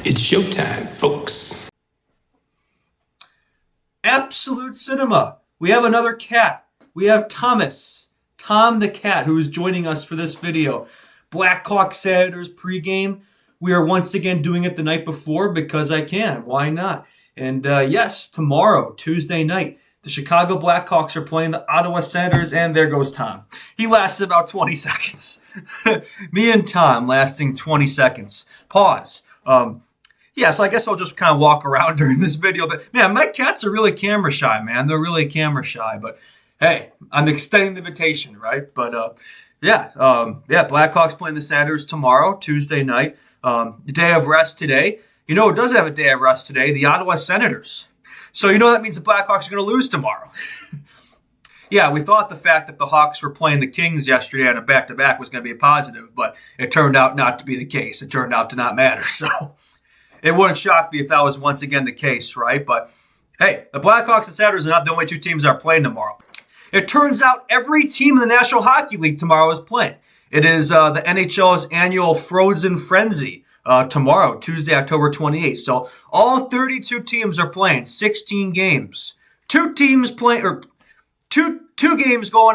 It's showtime, folks. Absolute cinema. We have another cat. We have Thomas, Tom the cat, who is joining us for this video. Blackhawks Senators pregame. We are once again doing it the night before because I can. Why not? And yes, tomorrow, Tuesday night, the Chicago Blackhawks are playing the Ottawa Senators, and there goes Tom. He lasted about 20 seconds. Me and Tom lasting 20 seconds. Pause. Yeah, so I guess I'll just kind of walk around during this video. But man, my cats are really camera shy, man. They're really camera shy. But hey, I'm extending the invitation, right? But Blackhawks playing the Senators tomorrow, Tuesday night. The day of rest today. You know who doesn't have a day of rest today? The Ottawa Senators. So you know that means the Blackhawks are going to lose tomorrow. Yeah, we thought the fact that the Hawks were playing the Kings yesterday on a back-to-back was going to be a positive, but it turned out not to be the case. It turned out to not matter. So it wouldn't shock me if that was once again the case, right? But hey, the Blackhawks and Senators are not the only two teams that are playing tomorrow. It turns out every team in the National Hockey League tomorrow is playing. It is the NHL's annual Frozen Frenzy tomorrow, Tuesday, October 28th. So all 32 teams are playing 16 games. Two games going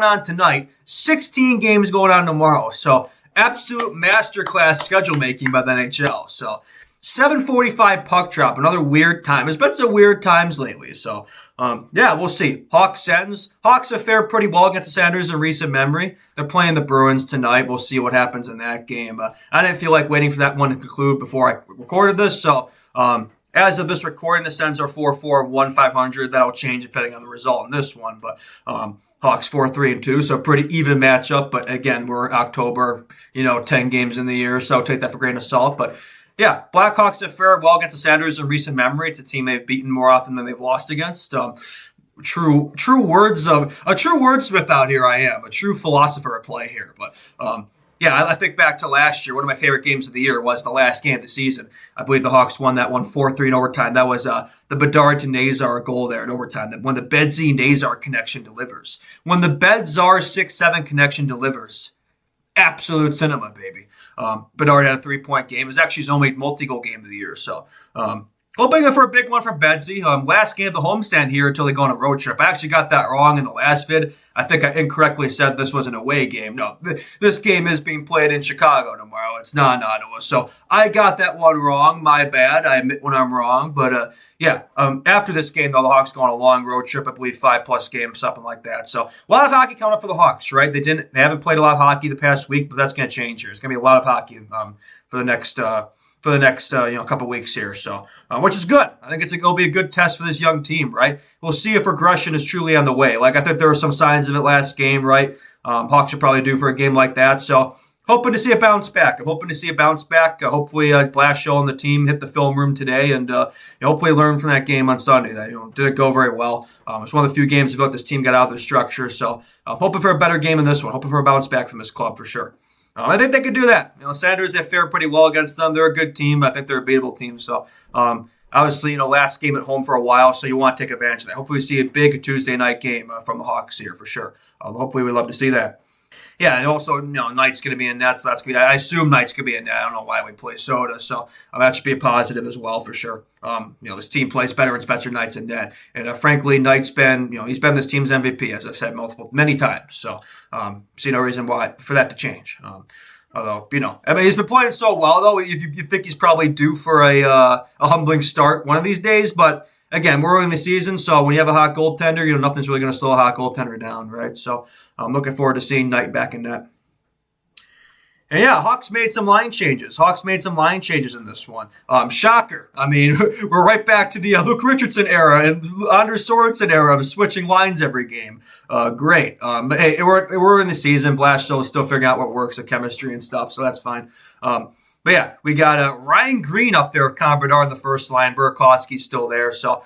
on tonight, 16 games going on tomorrow. So absolute masterclass schedule making by the NHL. So 7:45 puck drop, another weird time. It's been some weird times lately. So, we'll see. Hawks Sens. Hawks have fared pretty well against the Senators in recent memory. They're playing the Bruins tonight. We'll see what happens in that game. I didn't feel like waiting for that one to conclude before I recorded this. So, as of this recording, the Sens are 4-4, 1-500. That'll change depending on the result in this one. But Hawks 4-3-2, so pretty even matchup. But again, we're October, 10 games in the year, so take that for a grain of salt. But yeah, Blackhawks have fared well against the Senators in recent memory. It's a team they've beaten more often than they've lost against. True wordsmith out here. I am a true philosopher at play here. But I think back to last year. One of my favorite games of the year was the last game of the season. I believe the Hawks won that one 4-3 in overtime. That was the Bedard to Nazar goal there in overtime. That when the Bedsy-Nazar connection delivers. When the Bedzar 6-7 connection delivers. Absolute cinema, baby. Bedard had a 3-point game. It was actually his only multi-goal game of the year. So, hoping for a big one from Bedsy. Last game of the homestand here until they go on a road trip. I actually got that wrong in the last vid. I think I incorrectly said this was an away game. No, this game is being played in Chicago tomorrow. It's not in Ottawa. So I got that one wrong. My bad. I admit when I'm wrong. But after this game, though, the Hawks go on a long road trip. I believe 5+ games, something like that. So a lot of hockey coming up for the Hawks, right? They haven't played a lot of hockey the past week, but that's going to change here. It's going to be a lot of hockey for the next couple weeks here. So, which is good. I think it'll be a good test for this young team, right? We'll see if regression is truly on the way. Like, I think there were some signs of it last game, right? Hawks are probably due for a game like that. So, hoping to see a bounce back. Hopefully, Blashill and the team hit the film room today and hopefully learn from that game on Sunday. That didn't go very well. It's one of the few games about this team got out of their structure. So, I'm hoping for a better game in this one. Hoping for a bounce back from this club for sure. I think they could do that. Senators have fared pretty well against them. They're a good team. I think they're a beatable team. So, obviously, last game at home for a while, so you want to take advantage of that. Hopefully, we see a big Tuesday night game from the Hawks here for sure. Hopefully, we'd love to see that. Yeah, and also, Knight's going to be in net, so that's going to be, I assume Knight's going to be in net. I don't know why we play Soda, so that should be a positive as well for sure. This team plays better when Spencer Knight's in net. And frankly, Knight's been, he's been this team's MVP, as I've said many times. So, see no reason why for that to change. Although, he's been playing so well, though, you think he's probably due for a humbling start one of these days, but again, we're early in the season, so when you have a hot goaltender, nothing's really going to slow a hot goaltender down, right? So I'm looking forward to seeing Knight back in net. And yeah, Hawks made some line changes. In this one. Shocker. I mean, we're right back to the Luke Richardson era and Anders Sorensen era of switching lines every game. Great. But hey, we're in the season. Blashill is still figuring out what works, the chemistry and stuff, so that's fine. But yeah, we got Ryan Green up there with Connor Bedard in the first line. Burakovsky's still there. So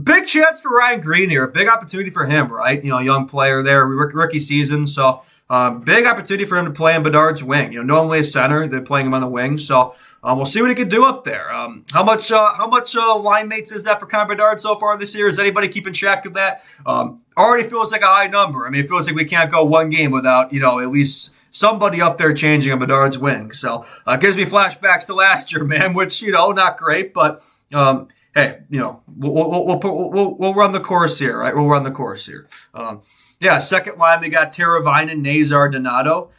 big chance for Ryan Green here. Big opportunity for him, right? Young player there, rookie season. So big opportunity for him to play in Bedard's wing. Normally a center. They're playing him on the wing. So we'll see what he can do up there. How much line mates is that for Connor Bedard so far this year? Is anybody keeping track of that? Already feels like a high number. I mean, it feels like we can't go one game without, at least somebody up there changing a Bedard's wing. So gives me flashbacks to last year, man, which, not great, but hey, we'll run the course here, right? We'll run the course here. Second line, we got Teravainen, Nazar, Donato.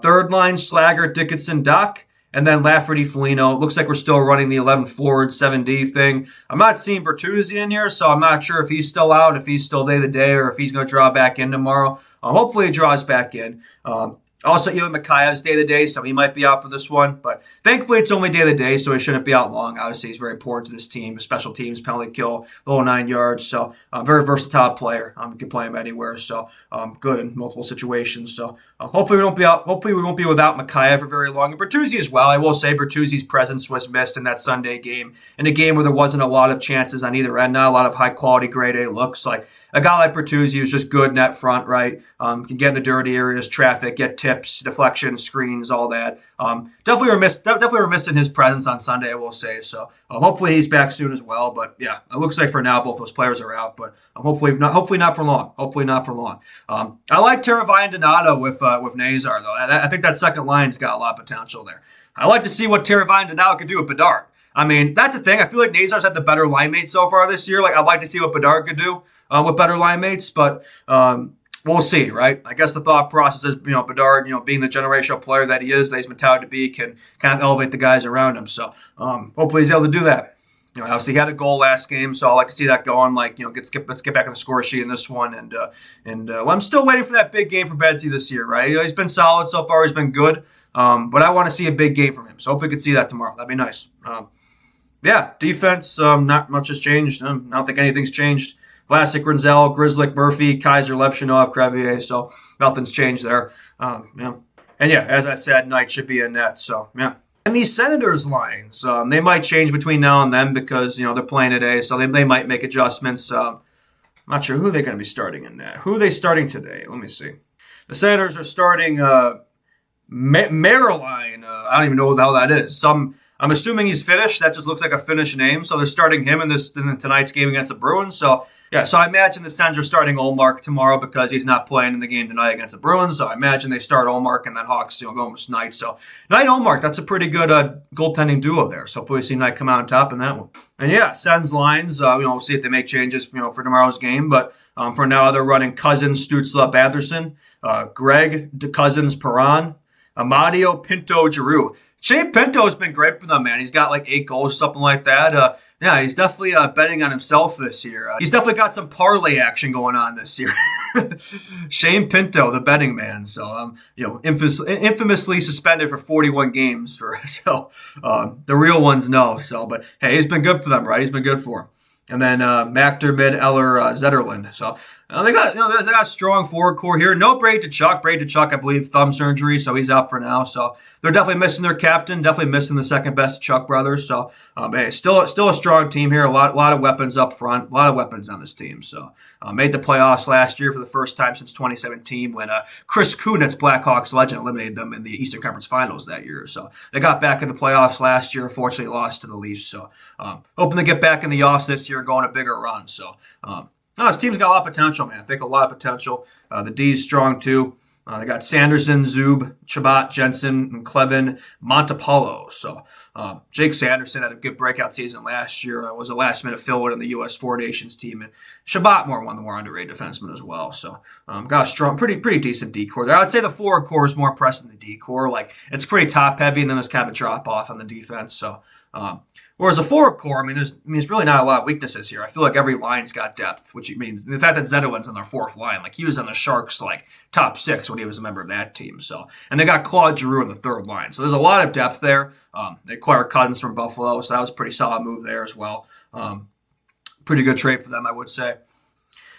Third line, Slager, Dickinson, Doc. And then Lafferty, Foligno. It looks like we're still running the 11 forward, 7D thing. I'm not seeing Bertuzzi in here, so I'm not sure if he's still out, if he's still day-to-day, or if he's going to draw back in tomorrow. Hopefully he draws back in. Also, Ilya Mikheyev's day-to-day, so he might be out for this one. But thankfully, it's only day-to-day, so he shouldn't be out long. Obviously, he's very important to this team. Special teams, penalty kill, the whole 9 yards. So, very versatile player. You can play him anywhere. So, good in multiple situations. So, hopefully we won't be out. Hopefully we won't be without Mikheyev for very long. And Bertuzzi as well. I will say Bertuzzi's presence was missed in that Sunday game. In a game where there wasn't a lot of chances on either end. Not a lot of high-quality grade A looks. Like, a guy like Bertuzzi who's just good net front, right? Can get in the dirty areas, traffic, get tips, deflections, screens, all that. Definitely we're missing his presence on Sunday, I will say. So hopefully he's back soon as well. But yeah, it looks like for now both those players are out. But hopefully not for long. Hopefully not for long. I like Teravainen Donato with Nazar though. I think that second line's got a lot of potential there. I like to see what Teravainen Donato could do with Bedard. I mean, that's the thing. I feel like Nazar's had the better line mates so far this year. Like, I'd like to see what Bedard could do with better line mates, but we'll see, right? I guess the thought process is, Bedard, being the generational player that he is, that he's been touted to be, can kind of elevate the guys around him. So hopefully he's able to do that. Obviously he had a goal last game, so I like to see that going. Like, let's get back on the score sheet in this one, and I'm still waiting for that big game for Bedsy this year, right? He's been solid so far. He's been good, but I want to see a big game from him. So hopefully we can see that tomorrow. That'd be nice. Defense, not much has changed. I don't think anything's changed. Vlasic, Rinzel, Grzelcyk, Murphy, Kaiser, Levchinov, Crevier. So nothing's changed there. And as I said, Knight should be in net. So yeah. And these Senators lines, they might change between now and then because they're playing today, so they might make adjustments. I'm not sure who they're going to be starting in net. Who are they starting today? Let me see. The Senators are starting Maryline. I don't even know what the hell that is. I'm assuming he's Finnish. That just looks like a Finnish name. So they're starting him in tonight's game against the Bruins. So I imagine the Sens are starting Ullmark tomorrow because he's not playing in the game tonight against the Bruins. So I imagine they start Ullmark and then Hawks, going with Knight. So Knight Ullmark, that's a pretty good goaltending duo there. So hopefully we see Knight come out on top in that one. And Sens lines, we'll see if they make changes, for tomorrow's game. But for now, they're running Cousins, Stützle, Batherson, Greg, DeCousins, Perron, Amadio, Pinto, Giroux. Shane Pinto's been great for them, man. He's got like 8 goals or something like that. He's definitely betting on himself this year. He's definitely got some parlay action going on this year. Shane Pinto, the betting man. So, infamously suspended for 41 games. The real ones know. So, but hey, he's been good for them, right? He's been good for him. And then McDermott, Eller, Zetterlund. So they got a strong forward core here. No Brady Tkachuk, I believe, thumb surgery, so he's out for now. So they're definitely missing their captain, definitely missing the second best Chuck brothers. So hey, still a strong team here. A lot of weapons up front, a lot of weapons on this team. So made the playoffs last year for the first time since 2017 when Chris Kunitz, Blackhawks legend, eliminated them in the Eastern Conference Finals that year. So they got back in the playoffs last year. Unfortunately, lost to the Leafs. So hoping to get back in the offs this year and go on a bigger run. So. This team's got a lot of potential, man. I think a lot of potential. The D's strong, too. They got Sanderson, Zub, Chabot, Jensen, and Clevin, Montepallo. So Jake Sanderson had a good breakout season last year. Was a last-minute fill-in on the U.S. Four Nations team. And Chabot, one of the more underrated defensemen as well. So got a strong, pretty decent D-core there. I would say the forward core is more impressive than the D-core. Like, it's pretty top-heavy, and then there's kind of a drop-off on the defense. So whereas a forward core, there's really not a lot of weaknesses here. I feel like every line's got depth, which means the fact that Zetterlund's on their fourth line, like he was on the Sharks top 6 when he was a member of that team. So, and they got Claude Giroux in the third line. So there's a lot of depth there. They acquired Cousins from Buffalo, so that was a pretty solid move there as well. Pretty good trade for them, I would say.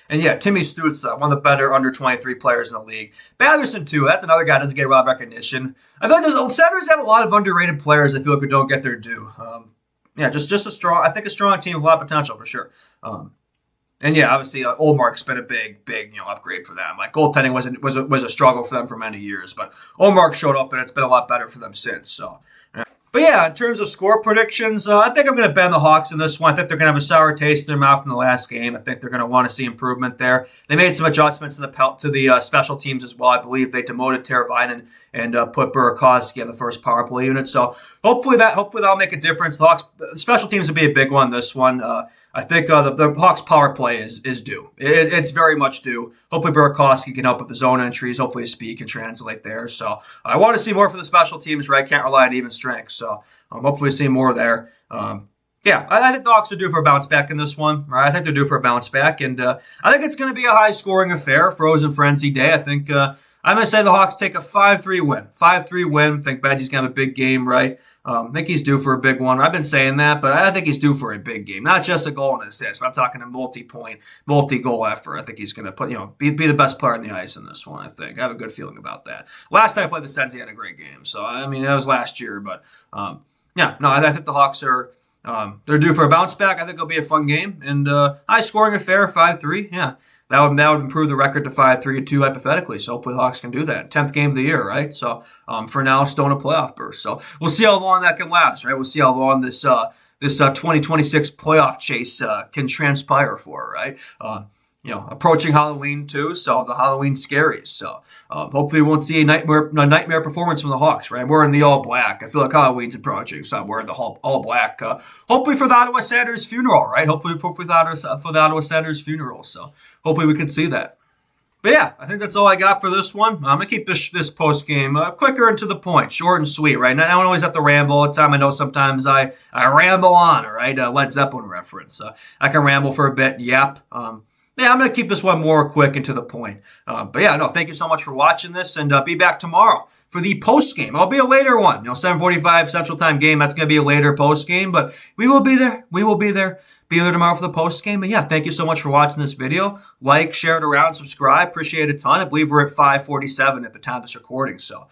And Timmy Stützle, one of the better under 23 players in the league. Batherson, too. That's another guy that doesn't get a lot of recognition. I feel like Senators have a lot of underrated players. I feel like who don't get their due. Just a strong team with a lot of potential for sure. Obviously, Ullmark's been a big, upgrade for them. Like, goaltending was a struggle for them for many years, but Ullmark showed up and it's been a lot better for them since. So, But yeah, in terms of score predictions, I think I'm going to bend the Hawks in this one. I think they're going to have a sour taste in their mouth in the last game. I think they're going to want to see improvement there. They made some adjustments to the special teams as well. I believe they demoted Teravainen and put Burakovsky on the first power play unit. So hopefully that'll make a difference. The special teams will be a big one this one. I think the Hawks power play is due. It's very much due. Hopefully Burakovsky can help with the zone entries. Hopefully his speed can translate there. So I want to see more from the special teams, right? Can't rely on even strength. So hopefully we see more there. Yeah, I think the Hawks are due for a bounce back in this one. Right? I think they're due for a bounce back. And I think it's going to be a high-scoring affair, Frozen Frenzy Day. I think I'm going to say the Hawks take a 5-3 win. 5-3 win. I think Badgie's going to have a big game, right? I think he's due for a big one. I've been saying that, but I think he's due for a big game. Not just a goal and assist, but I'm talking a multi-point, multi-goal effort. I think he's going to be the best player on the ice in this one, I think. I have a good feeling about that. Last time I played the Sens, he had a great game. So, I mean, that was last year. But, I think the Hawks are they're due for a bounce back. I think it'll be a fun game. And high-scoring affair, 5-3. Yeah. That would improve the record to 5-3-2 hypothetically. So hopefully the Hawks can do that. 10th game of the year, right? So for now, still in a playoff burst. So we'll see how long that can last, right? We'll see how long this 2026 playoff chase can transpire for, right? Approaching Halloween too, so the Halloween scaries. So hopefully we won't see a nightmare performance from the Hawks, right? I'm wearing the all black. I feel like Halloween's approaching, so I'm wearing the all black. Hopefully for the Ottawa Senators funeral, right? Hopefully for the Ottawa Senators funeral. So hopefully we can see that. But yeah, I think that's all I got for this one. I'm going to keep this post game quicker and to the point, short and sweet, right? I don't always have to ramble all the time. I know sometimes I ramble on, all right? Led Zeppelin reference. I can ramble for a bit, yap. Yeah, I'm going to keep this one more quick and to the point. Thank you so much for watching this, and be back tomorrow for the post game. It'll be a later one, 7:45 Central Time game. That's going to be a later post game, but we will be there. We will be there. Be there tomorrow for the post game. And yeah, thank you so much for watching this video. Like, share it around, subscribe. Appreciate it a ton. I believe we're at 547 at the time of this recording. So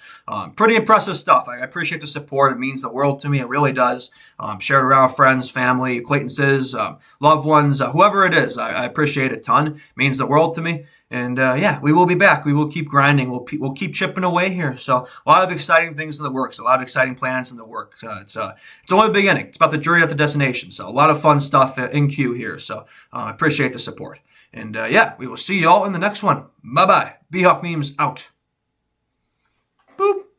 pretty impressive stuff. I appreciate the support. It means the world to me. It really does. Share it around with friends, family, acquaintances, loved ones, whoever it is. I appreciate it a ton. It means the world to me. And we will be back. We will keep grinding. We'll keep chipping away here. So a lot of exciting things in the works. A lot of exciting plans in the works. It's only the beginning. It's about the journey, not the destination. So a lot of fun stuff in queue here. So I appreciate the support. And we will see you all in the next one. Bye bye. Bhawk memes out. Boop.